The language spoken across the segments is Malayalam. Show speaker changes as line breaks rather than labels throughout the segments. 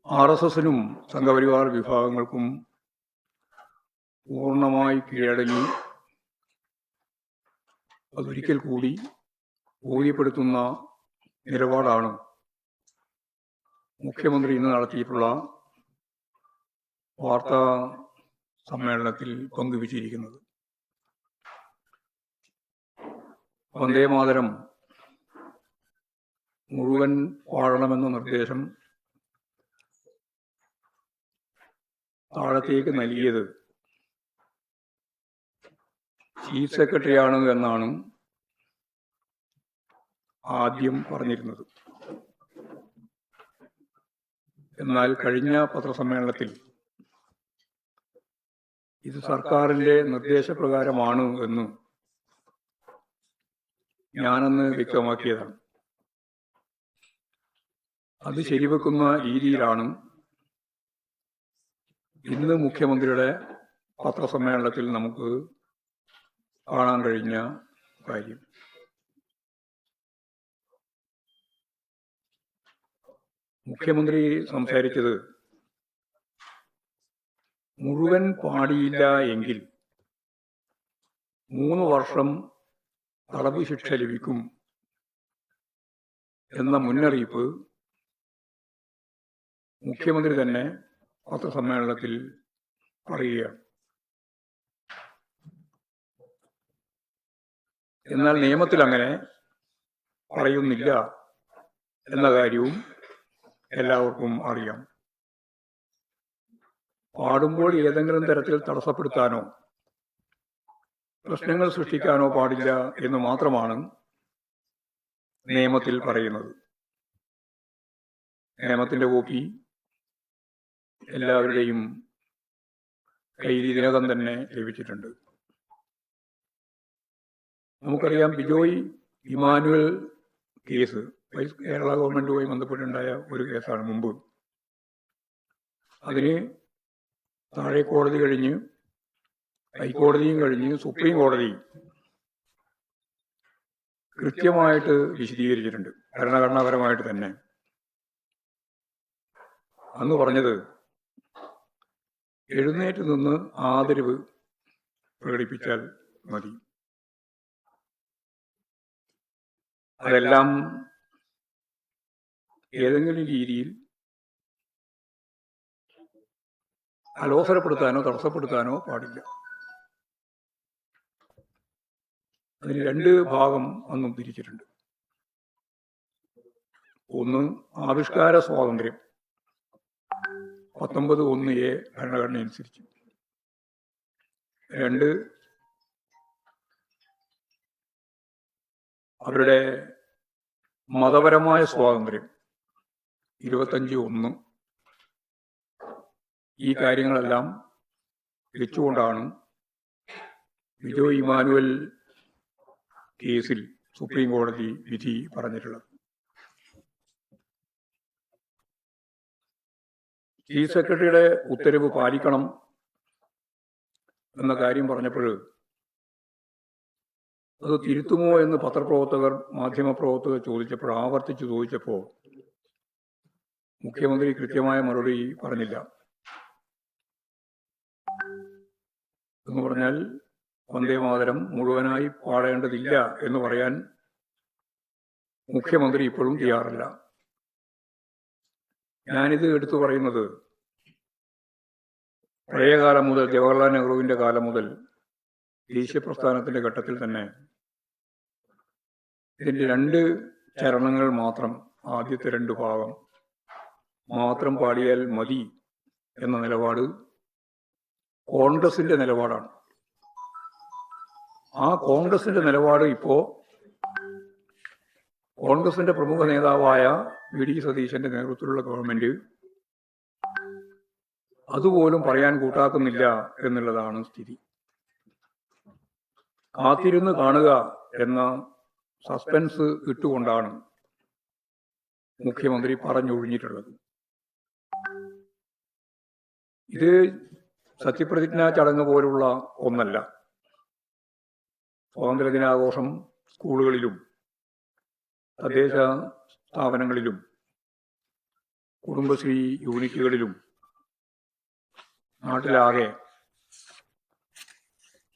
RSSനും സംഘപരിവാർ വിഭാഗങ്ങൾക്കും പൂർണ്ണമായി കീഴടങ്ങി അതൊരിക്കൽ കൂടി ബോധ്യപ്പെടുത്തുന്ന നിലപാടാണ് മുഖ്യമന്ത്രി ഇന്ന് നടത്തിയിട്ടുള്ള വാർത്താ സമ്മേളനത്തിൽ പങ്കുവച്ചിരിക്കുന്നത്. വന്ദേമാതരം മുഴുവൻ പാടണമെന്ന നിർദ്ദേശം താഴത്തേക്ക് നൽകിയത് ചീഫ് സെക്രട്ടറിയാണ് എന്നാണ് ആദ്യം പറഞ്ഞിരുന്നത്. എന്നാൽ കഴിഞ്ഞ പത്രസമ്മേളനത്തിൽ ഇത് സർക്കാരിൻ്റെ നിർദ്ദേശപ്രകാരമാണ് എന്ന് ഞാനന്ന് വ്യക്തമാക്കിയതാണ്. അത് ശരിവെക്കുന്ന രീതിയിലാണ് ഇന്ന് മുഖ്യമന്ത്രിയുടെ പത്രസമ്മേളനത്തിൽ നമുക്ക് കാണാൻ കഴിഞ്ഞ കാര്യം. മുഖ്യമന്ത്രി സംസാരിച്ചത് മുഴുവൻ പാടിയില്ല എങ്കിൽ 3 വർഷം തടവ് ശിക്ഷ ലഭിക്കും എന്ന മുന്നറിയിപ്പ് മുഖ്യമന്ത്രി തന്നെ പത്രസമ്മേളനത്തിൽ പറയുകയാണ്. എന്നാൽ നിയമത്തിൽ അങ്ങനെ പറയുന്നില്ല എന്ന കാര്യവും എല്ലാവർക്കും അറിയാം. പാടുമ്പോൾ ഏതെങ്കിലും തരത്തിൽ തടസ്സപ്പെടുത്താനോ പ്രശ്നങ്ങൾ സൃഷ്ടിക്കാനോ പാടില്ല എന്ന് മാത്രമാണ് നിയമത്തിൽ പറയുന്നത്. നിയമത്തിന്റെ കോപ്പി എല്ലാവരുടെയും കയ്യിൽ ഇതിനകം തന്നെ ലഭിച്ചിട്ടുണ്ട്. നമുക്കറിയാം, ബിജോയ് ഇമാനുവൽ കേസ് കേരള ഗവൺമെന്റുമായി ബന്ധപ്പെട്ടുണ്ടായ ഒരു കേസാണ് മുമ്പ്. അതിന് താഴെ കോടതി കഴിഞ്ഞ് ഹൈക്കോടതിയും കഴിഞ്ഞ് സുപ്രീം കോടതി കൃത്യമായിട്ട് വിശദീകരിച്ചിട്ടുണ്ട്, ഭരണഘടനാപരമായിട്ട് തന്നെ. അന്ന് പറഞ്ഞത് എഴുന്നേറ്റ് നിന്ന് ആദരവ് പ്രകടിപ്പിച്ചാൽ മതി. അതെല്ലാം ഏതെങ്കിലും രീതിയിൽ അലോസരപ്പെടുത്താനോ തടസ്സപ്പെടുത്താനോ പാടില്ല. അതിന് 2 ഭാഗം അന്നും തിരിച്ചിട്ടുണ്ട്. ഒന്ന്, ആവിഷ്കാര സ്വാതന്ത്ര്യം 19(1)(a) ഭരണഘടന അനുസരിച്ച്. 2, അവരുടെ മതപരമായ സ്വാതന്ത്ര്യം 25(1). ഈ കാര്യങ്ങളെല്ലാം വെച്ചുകൊണ്ടാണ് ബിജോയ് ഇമാനുവൽ കേസിൽ സുപ്രീം കോടതി വിധി പറഞ്ഞിട്ടുള്ളത്. ചീഫ് സെക്രട്ടറിയുടെ ഉത്തരവ് പാലിക്കണം എന്ന കാര്യം പറഞ്ഞപ്പോൾ അത് തിരുത്തുമോ എന്ന് പത്രപ്രവർത്തകർ, മാധ്യമപ്രവർത്തകർ ആവർത്തിച്ച് ചോദിച്ചപ്പോൾ മുഖ്യമന്ത്രി കൃത്യമായ മറുപടി പറഞ്ഞില്ല. എന്ന് പറഞ്ഞാൽ വന്ദേമാതരം മുഴുവനായി പാടേണ്ടതില്ല എന്ന് പറയാൻ മുഖ്യമന്ത്രി ഇപ്പോഴും തയ്യാറല്ല. ഞാനിത് എടുത്തു പറയുന്നത് പഴയകാലം മുതൽ, ജവഹർലാൽ നെഹ്റുവിന്റെ കാലം മുതൽ ദേശീയ പ്രസ്ഥാനത്തിന്റെ ഘട്ടത്തിൽ തന്നെ ഇതിന്റെ 2 ചരണങ്ങൾ മാത്രം, ആദ്യത്തെ 2 ഭാഗം മാത്രം പാടിയാൽ മതി എന്ന നിലപാട് കോൺഗ്രസിന്റെ നിലപാടാണ്. ആ കോൺഗ്രസിന്റെ നിലപാട് ഇപ്പോ കോൺഗ്രസിന്റെ പ്രമുഖ നേതാവായ വി.ഡി. സതീശന്റെ നേതൃത്വത്തിലുള്ള ഗവൺമെന്റ് അതുപോലും പറയാൻ കൂട്ടാക്കുന്നില്ല എന്നുള്ളതാണ് സ്ഥിതി. കാത്തിരുന്ന് കാണുക എന്ന സസ്പെൻസ് ഇട്ടുകൊണ്ടാണ് മുഖ്യമന്ത്രി പറഞ്ഞൊഴിഞ്ഞിട്ടുള്ളത്. ഇത് സത്യപ്രതിജ്ഞാ ചടങ്ങ് പോലുള്ള ഒന്നല്ല. സ്വാതന്ത്ര്യദിനാഘോഷം സ്കൂളുകളിലും തദ്ദേശ സ്ഥാപനങ്ങളിലും കുടുംബശ്രീ യൂണിറ്റുകളിലും നാട്ടിലാകെ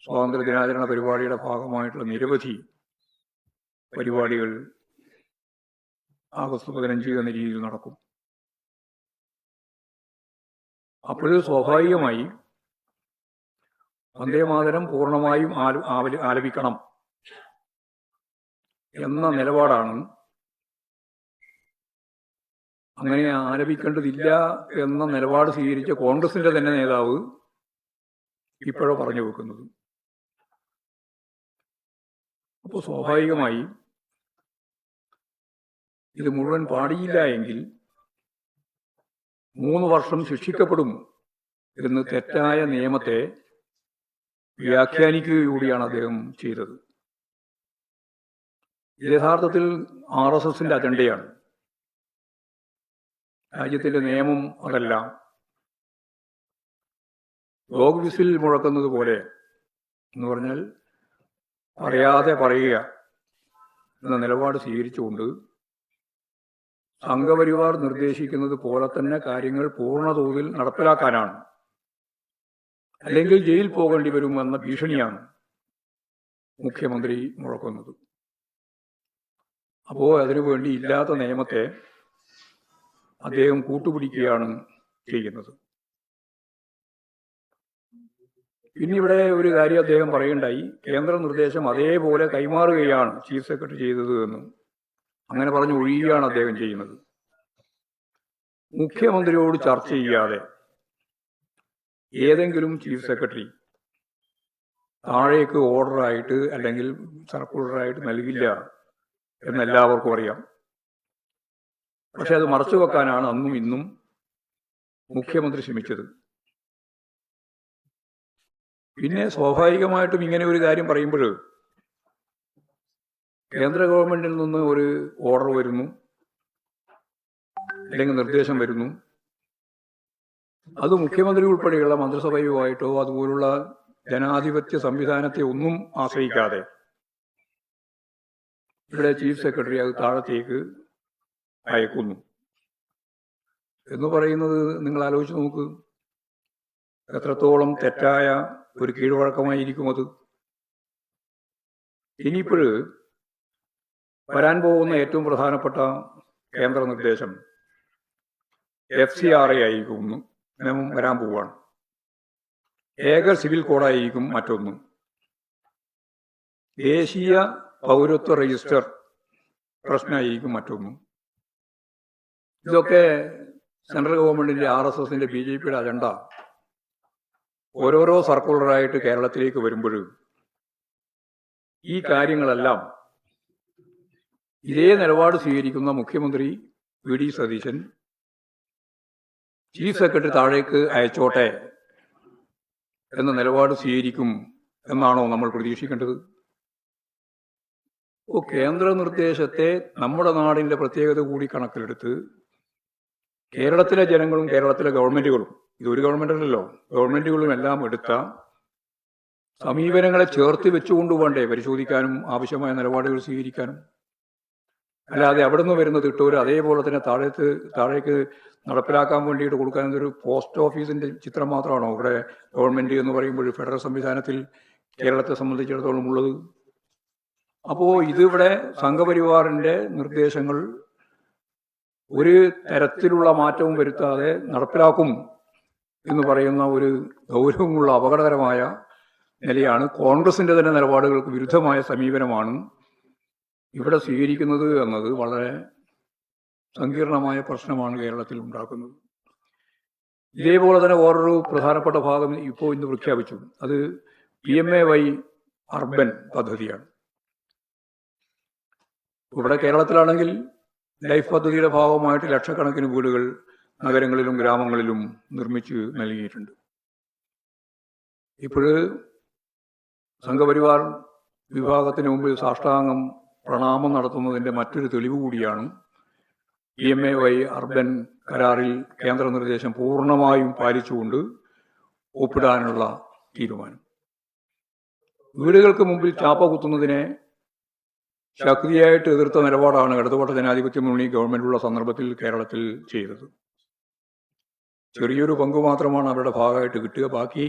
സ്വാതന്ത്ര്യ ദിനാചരണ പരിപാടിയുടെ ഭാഗമായിട്ടുള്ള നിരവധി പരിപാടികൾ ആഗസ്റ്റ് 15 എന്ന രീതിയിൽ നടക്കും. അപ്പോൾ സ്വാഭാവികമായി വന്ദേമാതരം പൂർണ്ണമായും ആലപിക്കണം എന്ന നിലപാടാണ്. അങ്ങനെ ആലപിക്കേണ്ടതില്ല എന്ന നിലപാട് സ്വീകരിച്ച കോൺഗ്രസിന്റെ തന്നെ നേതാവ് ഇപ്പോഴോ പറഞ്ഞു വെക്കുന്നത്. അപ്പോൾ സ്വാഭാവികമായി ഇത് മുഴുവൻ പാടിയില്ല എങ്കിൽ 3 വർഷം ശിക്ഷിക്കപ്പെടും എന്ന് തെറ്റായ നിയമത്തെ വ്യാഖ്യാനിക്കുകയൂടിയാണ് അദ്ദേഹം ചെയ്തത്. യഥാർത്ഥത്തിൽ RSSന്റെ അജണ്ടയാണ്. രാജ്യത്തിന്റെ നിയമം അതല്ല. ഡോഗ് വിസിൽ മുഴക്കുന്നത് പോലെ എന്ന് പറഞ്ഞാൽ പറയാതെ പറയുക എന്ന നിലപാട് സ്വീകരിച്ചുകൊണ്ട് സംഘപരിവാർ നിർദ്ദേശിക്കുന്നത് പോലെ തന്നെ കാര്യങ്ങൾ പൂർണ്ണതോതിൽ നടപ്പിലാക്കാനാണ്, അല്ലെങ്കിൽ ജയിൽ പോകേണ്ടി വരുമെന്ന ഭീഷണിയാണ് മുഖ്യമന്ത്രി മുഴക്കുന്നത്. അപ്പോൾ അതിനുവേണ്ടി ഇല്ലാത്ത നിയമത്തെ അദ്ദേഹം കൂട്ടുപിടിക്കുകയാണ് ചെയ്യുന്നത്. പിന്നിവിടെ ഒരു കാര്യം അദ്ദേഹം പറയുണ്ടായി, കേന്ദ്ര നിർദ്ദേശം അതേപോലെ കൈമാറുകയാണ് ചീഫ് സെക്രട്ടറി ചെയ്തത് എന്ന്. അങ്ങനെ പറഞ്ഞ് ഒഴിയുകയാണ് അദ്ദേഹം ചെയ്യുന്നത്. മുഖ്യമന്ത്രിയോട് ചർച്ച ചെയ്യാതെ ഏതെങ്കിലും ചീഫ് സെക്രട്ടറി താഴേക്ക് ഓർഡറായിട്ട് അല്ലെങ്കിൽ സർക്കുലറായിട്ട് നൽകില്ല എന്നെല്ലാവർക്കും അറിയാം. പക്ഷെ അത് മറച്ചു വെക്കാനാണ് അന്നും ഇന്നും മുഖ്യമന്ത്രി ശ്രമിച്ചത്. പിന്നെ സ്വാഭാവികമായിട്ടും ഇങ്ങനെ ഒരു കാര്യം പറയുമ്പോൾ കേന്ദ്ര ഗവൺമെന്റിൽ നിന്ന് ഒരു ഓർഡർ വരുന്നു, അല്ലെങ്കിൽ നിർദ്ദേശം വരുന്നു. അത് മുഖ്യമന്ത്രി ഉൾപ്പെടെയുള്ള മന്ത്രിസഭയുമായിട്ടോ അതുപോലുള്ള ജനാധിപത്യ സംവിധാനത്തെ ഒന്നും ആശ്രയിക്കാതെ ഇവിടെ ചീഫ് സെക്രട്ടറി അത് താഴത്തേക്ക് അയക്കുന്നു എന്ന് പറയുന്നത് നിങ്ങൾ ആലോചിച്ച് നോക്ക്. എത്രത്തോളം തെറ്റായ ഒരു കീഴ്വഴക്കമായിരിക്കും അത്. ഇനിയിപ്പോൾ വരാൻ പോകുന്ന ഏറ്റവും പ്രധാനപ്പെട്ട കേന്ദ്ര നിർദ്ദേശം FCRA ആയിരിക്കും. നിയമം വരാൻ പോവുകയാണ്. ഏക സിവിൽ കോഡായിരിക്കും മറ്റൊന്ന്. ദേശീയ പൗരത്വ രജിസ്റ്റർ പ്രശ്നമായിരിക്കും മറ്റൊന്നും. ഇതൊക്കെ സെൻട്രൽ ഗവൺമെന്റിന്റെ RSSന്റെ BJPയുടെ അജണ്ട ഓരോരോ സർക്കുലറായിട്ട് കേരളത്തിലേക്ക് വരുമ്പോൾ ഈ കാര്യങ്ങളെല്ലാം ഇതേ നിലപാട് സ്വീകരിക്കുന്ന മുഖ്യമന്ത്രി VD സതീശൻ ചീഫ് സെക്രട്ടറി താഴേക്ക് അയച്ചോട്ടെ എന്ന നിലപാട് സ്വീകരിക്കും എന്നാണോ നമ്മൾ പ്രതീക്ഷിക്കേണ്ടത്? കേന്ദ്ര നിർദ്ദേശത്തെ നമ്മുടെ നാടിന്റെ പ്രത്യേകത കൂടി കണക്കിലെടുത്ത് കേരളത്തിലെ ജനങ്ങളും കേരളത്തിലെ ഗവൺമെന്റുകളും, ഇതൊരു ഗവൺമെന്റല്ലല്ലോ, ഗവൺമെന്റുകളും എല്ലാം എടുത്ത സമീപനങ്ങളെ ചേർത്ത് വെച്ചുകൊണ്ട് വേണ്ടേ പരിശോധിക്കാനും ആവശ്യമായ നിലപാടുകൾ സ്വീകരിക്കാനും? അല്ലാതെ അവിടെ നിന്ന് വരുന്ന തിട്ടൂര് അതേപോലെ തന്നെ താഴേക്ക് നടപ്പിലാക്കാൻ വേണ്ടിയിട്ട് കൊടുക്കാൻ ഒരു പോസ്റ്റ് ഓഫീസിന്റെ ചിത്രം മാത്രമാണോ ഇവിടെ ഗവൺമെന്റ് എന്ന് പറയുമ്പോൾ ഫെഡറൽ സംവിധാനത്തിൽ കേരളത്തെ സംബന്ധിച്ചിടത്തോളം ഉള്ളത്? അപ്പോ ഇതിവിടെ സംഘപരിവാറിന്റെ നിർദ്ദേശങ്ങൾ ഒരു തരത്തിലുള്ള മാറ്റവും വരുത്താതെ നടപ്പിലാക്കും എന്ന് പറയുന്ന ഒരു ഗൗരവമുള്ള അപകടകരമായ നിലയാണ്. കോൺഗ്രസിന്റെ തന്നെ നിലപാടുകൾക്ക് വിരുദ്ധമായ സമീപനമാണ് ഇവിടെ സ്വീകരിക്കുന്നത് എന്നത് വളരെ സങ്കീർണമായ പ്രശ്നമാണ് കേരളത്തിൽ ഉണ്ടാക്കുന്നത്. ഇതേപോലെ തന്നെ വേറൊരു പ്രധാനപ്പെട്ട ഭാഗം ഇന്ന് പ്രഖ്യാപിച്ചു. അത് PMAY അർബൻ പദ്ധതിയാണ്. ഇവിടെ കേരളത്തിലാണെങ്കിൽ ലൈഫ് പദ്ധതിയുടെ ഭാഗമായിട്ട് ലക്ഷക്കണക്കിന് വീടുകൾ നഗരങ്ങളിലും ഗ്രാമങ്ങളിലും നിർമ്മിച്ച് നൽകിയിട്ടുണ്ട്. ഇപ്പോൾ സംഘപരിവാർ വിഭാഗത്തിന് മുമ്പിൽ സാഷ്ടാംഗം പ്രണാമം നടത്തുന്നതിൻ്റെ മറ്റൊരു തെളിവ് കൂടിയാണ് PMAY അർബൻ കരാറിൽ കേന്ദ്ര നിർദ്ദേശം പൂർണ്ണമായും പാലിച്ചുകൊണ്ട് ഒപ്പിടാനുള്ള തീരുമാനം. വീടുകൾക്ക് മുമ്പിൽ ചാപ്പ കുത്തുന്നതിനെ ശക്തിയായിട്ട് എതിർത്ത നിലപാടാണ് ഇടതുപക്ഷ ജനാധിപത്യ മുന്നണി ഗവൺമെന്റുള്ള സന്ദർഭത്തിൽ കേരളത്തിൽ ചെയ്തത്. ചെറിയൊരു പങ്ക് മാത്രമാണ് അവരുടെ ഭാഗമായിട്ട് കിട്ടുക. ബാക്കി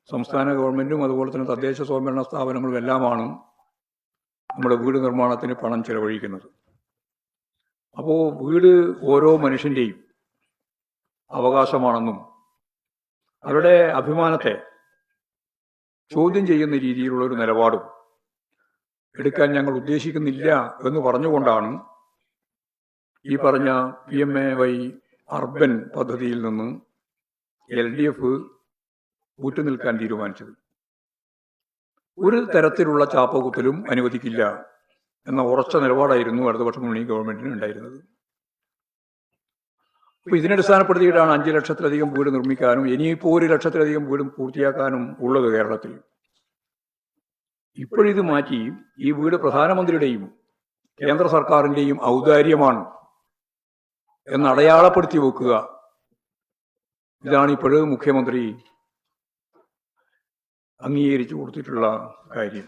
സംസ്ഥാന ഗവൺമെൻറ്റും അതുപോലെ തന്നെ തദ്ദേശ സ്വയംഭരണ സ്ഥാപനങ്ങളും എല്ലാമാണ് നമ്മുടെ വീട് നിർമ്മാണത്തിന് പണം ചെലവഴിക്കുന്നത്. അപ്പോൾ വീട് ഓരോ മനുഷ്യൻ്റെയും അവകാശമാണെന്നും അവരുടെ അഭിമാനത്തെ ചോദ്യം ചെയ്യുന്ന രീതിയിലുള്ള ഒരു നിലപാടും എടുക്കാൻ ഞങ്ങൾ ഉദ്ദേശിക്കുന്നില്ല എന്ന് പറഞ്ഞുകൊണ്ടാണ് ഈ പറഞ്ഞ PMAY അർബൻ പദ്ധതിയിൽ നിന്ന് LDF വിട്ടുനിൽക്കാൻ തീരുമാനിച്ചത്. ഒരു തരത്തിലുള്ള ചാപ്പകുത്തലും അനുവദിക്കില്ല എന്ന ഉറച്ച നിലപാടായിരുന്നു ഇടതുപക്ഷ മുന്നണി ഗവൺമെന്റിന് ഉണ്ടായിരുന്നത്. അപ്പോൾ ഇതിനടിസ്ഥാനപ്പെടുത്തിയിട്ടാണ് 5 ലക്ഷത്തിലധികം വീട് നിർമ്മിക്കാനും ഇനിയിപ്പോൾ 1 ലക്ഷത്തിലധികം വീടും പൂർത്തിയാക്കാനും ഉള്ളത് കേരളത്തിൽ. ഇപ്പോഴിത് മാറ്റി ഈ വീട് പ്രധാനമന്ത്രിയുടെയും കേന്ദ്ര സർക്കാരിൻ്റെയും ഔദാര്യമാണ് എന്ന് അടയാളപ്പെടുത്തി വെക്കുക, ഇതാണ് ഇപ്പോഴും മുഖ്യമന്ത്രി അംഗീകരിച്ചു കൊടുത്തിട്ടുള്ള കാര്യം.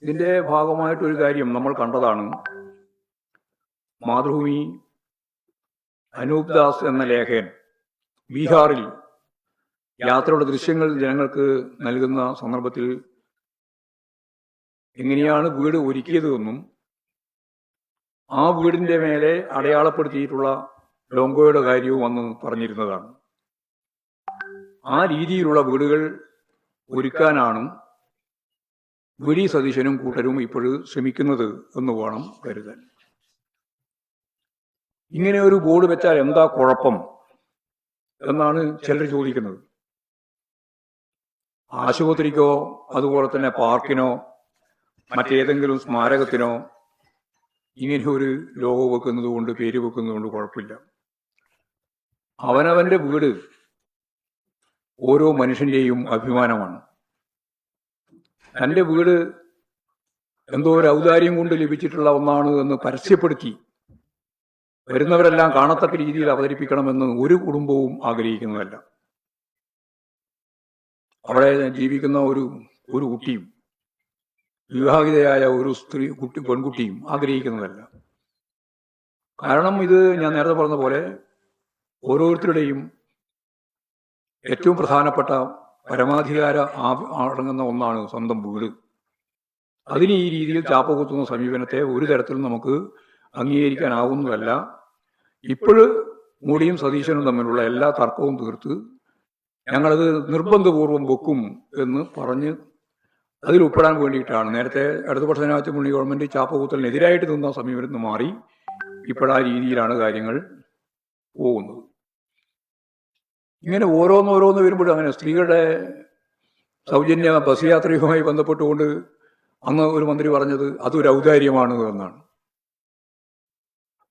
ഇതിൻ്റെ ഭാഗമായിട്ടൊരു കാര്യം നമ്മൾ കണ്ടതാണ്. മാതൃഭൂമി അനൂപ് ദാസ് എന്ന ലേഖകൻ ബീഹാറിൽ യാത്രയുടെ ദൃശ്യങ്ങൾ ജനങ്ങൾക്ക് നൽകുന്ന സന്ദർഭത്തിൽ എങ്ങനെയാണ് വീട് ഒരുക്കിയത് എന്നും ആ വീടിൻ്റെ മേലെ അടയാളപ്പെടുത്തിയിട്ടുള്ള ലോങ്കോയുടെ കാര്യവും അന്ന് പറഞ്ഞിരുന്നതാണ്. ആ രീതിയിലുള്ള വീടുകൾ ഒരുക്കാനാണ് VD സതീശനും കൂട്ടരും ഇപ്പോഴും ശ്രമിക്കുന്നത് എന്ന് വേണം കരുതാൻ. ഇങ്ങനെ ഒരു ബോർഡ് വെച്ചാൽ എന്താ കുഴപ്പം എന്നാണ് ചിലർ ചോദിക്കുന്നത്. ആശുപത്രിക്കോ അതുപോലെ തന്നെ പാർക്കിനോ മറ്റേതെങ്കിലും സ്മാരകത്തിനോ ഇങ്ങനെ ഒരു ലോഗോ വെക്കുന്നത് കൊണ്ട്, പേര് വെക്കുന്നത് കൊണ്ട് കുഴപ്പമില്ല. അവനവന്റെ വീട് ഓരോ മനുഷ്യന്റെയും അഭിമാനമാണ്. തൻ്റെ വീട് എന്തോ ഒരു ഔദാര്യം കൊണ്ട് ലഭിച്ചിട്ടുള്ള ഒന്നാണ് എന്ന് പരസ്യപ്പെടുത്തി വരുന്നവരെല്ലാം കാണത്തക്ക രീതിയിൽ അവതരിപ്പിക്കണമെന്ന് ഒരു കുടുംബവും ആഗ്രഹിക്കുന്നതല്ല. അവിടെ ജീവിക്കുന്ന ഒരു കുട്ടിയും വിവാഹിതയായ ഒരു പെൺകുട്ടിയും ആഗ്രഹിക്കുന്നതല്ല. കാരണം ഇത് ഞാൻ നേരത്തെ പറഞ്ഞ പോലെ ഓരോരുത്തരുടെയും ഏറ്റവും പ്രധാനപ്പെട്ട പരമാധികാര അടങ്ങുന്ന ഒന്നാണ് സ്വന്തം വീട്. അതിന് ഈ രീതിയിൽ ചാപ്പകുത്തുന്ന സമീപനത്തെ ഒരു തരത്തിലും നമുക്ക് അംഗീകരിക്കാനാവുന്നതല്ല. ഇപ്പോഴും മോഡിയും സതീശനും തമ്മിലുള്ള എല്ലാ തർക്കവും തീർത്ത് ഞങ്ങളത് നിർബന്ധപൂർവം വെക്കും എന്ന് പറഞ്ഞ് അതിൽ ഉൾപ്പെടാൻ വേണ്ടിയിട്ടാണ് നേരത്തെ ഇടതുപക്ഷ ജനാധിപത്യ മുന്നണി ഗവൺമെന്റ് ചാപ്പകുത്തലിനെതിരായിട്ട് നിന്ന സമീപനത്തിൽ മാറി ഇപ്പോഴാ രീതിയിലാണ് കാര്യങ്ങൾ പോകുന്നത്. ഇങ്ങനെ ഓരോന്നോരോന്ന് വരുമ്പോഴും അങ്ങനെ സ്ത്രീകളുടെ സൗജന്യ ബസ് യാത്രയുമായി ബന്ധപ്പെട്ടുകൊണ്ട് അന്ന് ഒരു മന്ത്രി പറഞ്ഞത് അതൊരു ഔദാര്യമാണ് എന്നാണ്.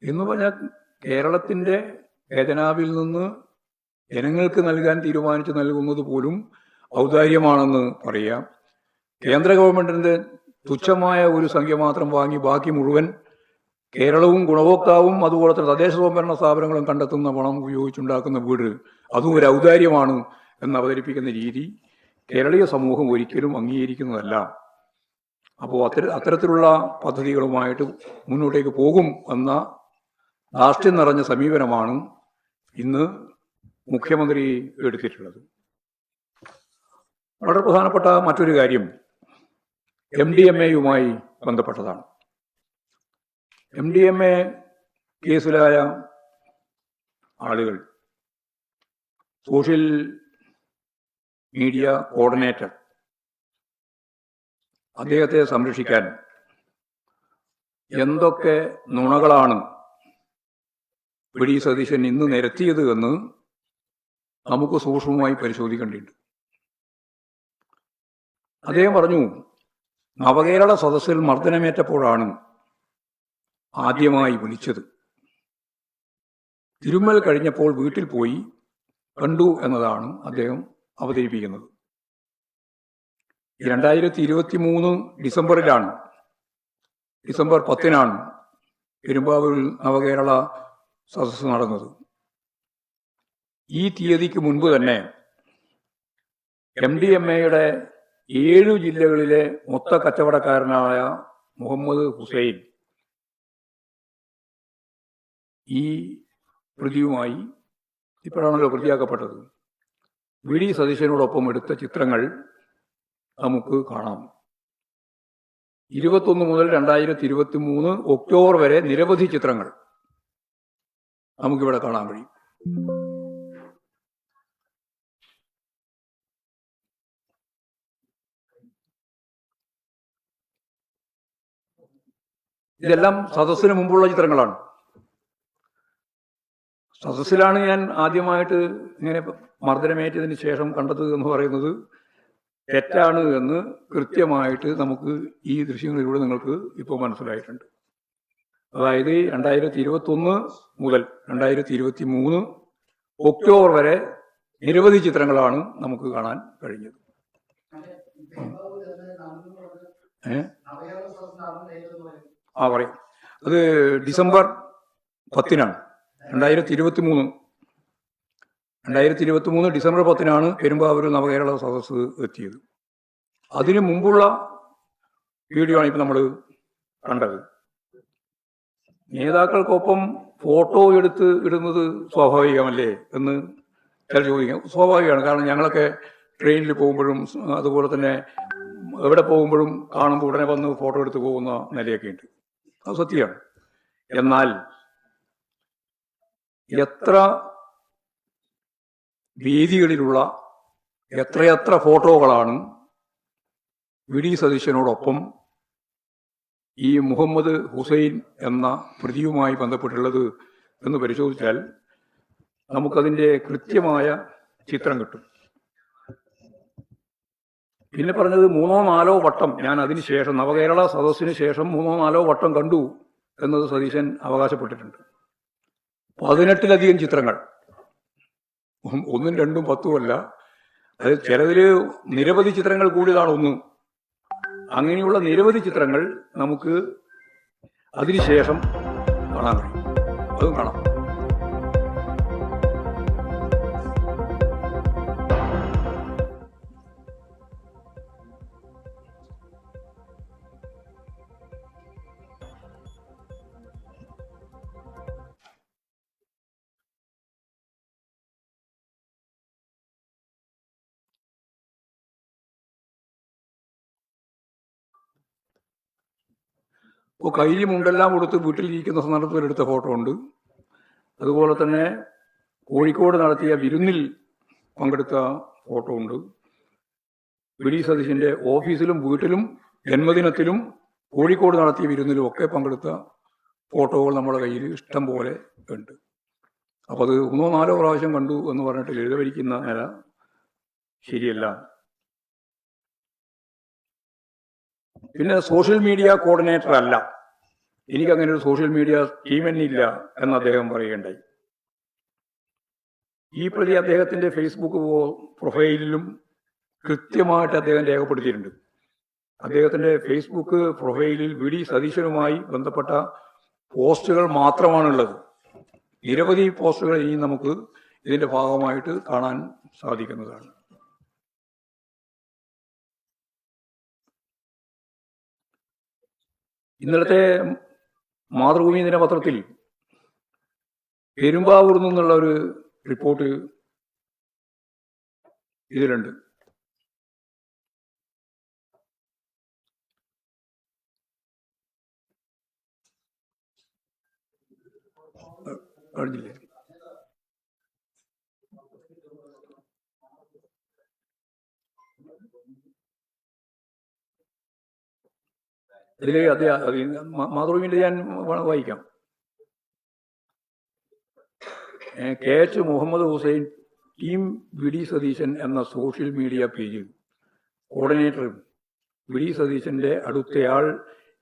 എന്ന് പറഞ്ഞാൽ കേരളത്തിന്റെ ഖജനാവിൽ നിന്ന് ജനങ്ങൾക്ക് നൽകാൻ തീരുമാനിച്ച് നൽകുന്നത് പോലും ഔദാര്യമാണെന്ന് പറയാം. കേന്ദ്ര ഗവൺമെന്റിന്റെ തുച്ഛമായ ഒരു സംഖ്യ മാത്രം വാങ്ങി ബാക്കി മുഴുവൻ കേരളവും ഗുണഭോക്താവും അതുപോലെ തന്നെ തദ്ദേശ സ്വയംഭരണ സ്ഥാപനങ്ങളും കണ്ടെത്തുന്ന പണം ഉപയോഗിച്ചുണ്ടാക്കുന്ന വീട് അതും ഒരു ഔദാര്യമാണ് എന്ന് അവതരിപ്പിക്കുന്ന രീതി കേരളീയ സമൂഹം ഒരിക്കലും അംഗീകരിക്കുന്നതല്ല. അപ്പോൾ അത്തരത്തിലുള്ള പദ്ധതികളുമായിട്ട് മുന്നോട്ടേക്ക് പോകും എന്ന ധാർഷ്ട്യം നിറഞ്ഞ സമീപനമാണ് ഇന്ന് മുഖ്യമന്ത്രി എടുത്തിട്ടുള്ളത്. വളരെ പ്രധാനപ്പെട്ട മറ്റൊരു കാര്യം MDMA ബന്ധപ്പെട്ടതാണ്. MDMA കേസിലായ ആളുകൾ സോഷ്യൽ മീഡിയ കോർഡിനേറ്റർ അദ്ദേഹത്തെ സംരക്ഷിക്കാൻ എന്തൊക്കെ നുണകളാണ് VD സതീശൻ ഇന്ന് നിരത്തിയത് എന്ന് നമുക്ക് സൂക്ഷ്മമായി പരിശോധിക്കേണ്ടിട്ടുണ്ട്. അദ്ദേഹം പറഞ്ഞു, നവകേരള സദസ്സിൽ മർദ്ദനമേറ്റപ്പോഴാണ് ആദ്യമായി വിളിച്ചത്. തിരുമ്മൽ കഴിഞ്ഞപ്പോൾ വീട്ടിൽ പോയി കണ്ടു എന്നതാണ് അദ്ദേഹം അവതരിപ്പിക്കുന്നത്. 2023 ഡിസംബറിലാണ്, ഡിസംബർ 10-നാണ് പെരുമ്പാവൂരിൽ നവകേരള സദസ്സ് നടന്നത്. ഈ തീയതിക്ക് മുൻപ് തന്നെ MDMA 7 ജില്ലകളിലെ മൊത്ത കച്ചവടക്കാരനായ മുഹമ്മദ് ഹുസൈൻ ഈ പ്രതിയുമായി ഇപ്പോഴാണല്ലോ പ്രതിയാക്കപ്പെട്ടത് വി ഡി സതീശനോടൊപ്പം എടുത്ത ചിത്രങ്ങൾ നമുക്ക് കാണാം. 21 മുതൽ 2023 ഒക്ടോബർ വരെ നിരവധി ചിത്രങ്ങൾ നമുക്കിവിടെ കാണാൻ കഴിയും. ഇതെല്ലാം സദസ്സിന് മുമ്പുള്ള ചിത്രങ്ങളാണ്. സദസ്സിലാണ് ഞാൻ ആദ്യമായിട്ട് ഇങ്ങനെ മർദ്ദനമേറ്റതിന് ശേഷം കണ്ടത് എന്ന് പറയുന്നത് തെറ്റാണ് എന്ന് കൃത്യമായിട്ട് നമുക്ക് ഈ ദൃശ്യങ്ങളിലൂടെ നിങ്ങൾക്ക് ഇപ്പോൾ മനസ്സിലായിട്ടുണ്ട്. അതായത് 2021 മുതൽ 2023 ഒക്ടോബർ വരെ നിരവധി ചിത്രങ്ങളാണ് നമുക്ക് കാണാൻ കഴിഞ്ഞത്. പറയാം. അത് ഡിസംബർ 10-നാണ് 2023 ഡിസംബർ 10-നാണ് പെരുമ്പാവൂർ നവകേരള സദസ്സ് എത്തിയത്. അതിനു മുമ്പുള്ള വീഡിയോ ആണ് ഇപ്പം നമ്മൾ കണ്ടത്. നേതാക്കൾക്കൊപ്പം ഫോട്ടോ എടുത്ത് ഇടുന്നത് സ്വാഭാവികമല്ലേ എന്ന് ചില ചോദിക്കാം. സ്വാഭാവികമാണ്. കാരണം ഞങ്ങളൊക്കെ ട്രെയിനിൽ പോകുമ്പോഴും അതുപോലെ തന്നെ എവിടെ പോകുമ്പോഴും കാണുമ്പോൾ ഉടനെ വന്ന് ഫോട്ടോ എടുത്ത് പോകുന്ന നിലയൊക്കെ ഉണ്ട്. അത് സത്യമാണ്. എന്നാൽ എത്ര വേദികളിലുള്ള എത്രയെത്ര ഫോട്ടോകളാണ് വി ഡി സതീശനോടൊപ്പം ഈ മുഹമ്മദ് ഹുസൈൻ എന്ന പ്രതിയുമായി ബന്ധപ്പെട്ടുള്ളത് എന്ന് പരിശോധിച്ചാൽ നമുക്കതിൻ്റെ കൃത്യമായ ചിത്രം കിട്ടും. പിന്നെ പറഞ്ഞത് 3-4 വട്ടം ഞാൻ അതിന് ശേഷം നവകേരള സദസ്സിന് ശേഷം 3-4 വട്ടം കണ്ടു എന്നത് സതീശൻ അവകാശപ്പെട്ടിട്ടുണ്ട്. 18-ലധികം ചിത്രങ്ങൾ, 1ഉം 2ഉം 10ഉമല്ല. അത് ചിലതിൽ നിരവധി ചിത്രങ്ങൾ കൂടിയതാണ് ഒന്ന്. അങ്ങനെയുള്ള നിരവധി ചിത്രങ്ങൾ നമുക്ക് അതിനുശേഷം കാണാൻ കഴിയും. അതും കാണാം. ഇപ്പോൾ കയ്യിൽ മുണ്ടെല്ലാം കൊടുത്ത് വീട്ടിലിരിക്കുന്ന സന്ദർഭത്തിൽ എടുത്ത ഫോട്ടോ ഉണ്ട്. അതുപോലെ തന്നെ കോഴിക്കോട് നടത്തിയ വിരുന്നിൽ പങ്കെടുത്ത ഫോട്ടോ ഉണ്ട്. വി ഡി സതീശൻ്റെ ഓഫീസിലും വീട്ടിലും ജന്മദിനത്തിലും കോഴിക്കോട് നടത്തിയ വിരുന്നിലും ഒക്കെ പങ്കെടുത്ത ഫോട്ടോകൾ നമ്മുടെ കയ്യിൽ ഇഷ്ടം പോലെ ഉണ്ട്. അപ്പോൾ അത് 3-4 പ്രാവശ്യം കണ്ടു എന്ന് പറഞ്ഞിട്ട് ലളിതവരിക്കുന്ന നില ശരിയല്ല. പിന്നെ സോഷ്യൽ മീഡിയ കോർഡിനേറ്റർ അല്ല, എനിക്കങ്ങനെ ഒരു സോഷ്യൽ മീഡിയ ടീം തന്നെ ഇല്ല എന്ന് അദ്ദേഹം പറയുകയുണ്ടായി. ഈ പ്രതി അദ്ദേഹത്തിൻ്റെ ഫേസ്ബുക്ക് പ്രൊഫൈലിലും കൃത്യമായിട്ട് അദ്ദേഹം രേഖപ്പെടുത്തിയിട്ടുണ്ട്. അദ്ദേഹത്തിൻ്റെ ഫേസ്ബുക്ക് പ്രൊഫൈലിൽ വി ഡി സതീശനുമായി ബന്ധപ്പെട്ട പോസ്റ്റുകൾ മാത്രമാണുള്ളത്. നിരവധി പോസ്റ്റുകൾ ഇനി നമുക്ക് ഇതിൻ്റെ ഭാഗമായിട്ട് കാണാൻ സാധിക്കുന്നതാണ്. ഇന്നലത്തെ മാതൃഭൂമി ദിനപത്രത്തിൽ പെരുമ്പാവൂർ നിന്നുള്ള ഒരു റിപ്പോർട്ട് ഇതിലുണ്ട്. കഴിഞ്ഞില്ലേ? ഇതിൽ മാതൃഭൂമിയിൽ ഞാൻ വായിക്കാം. KH Muhammad Hussain team V D Satheesan എന്ന സോഷ്യൽ മീഡിയ പേജിൽ കോർഡിനേറ്ററും വി ഡി സതീശൻ്റെ അടുത്തയാൾ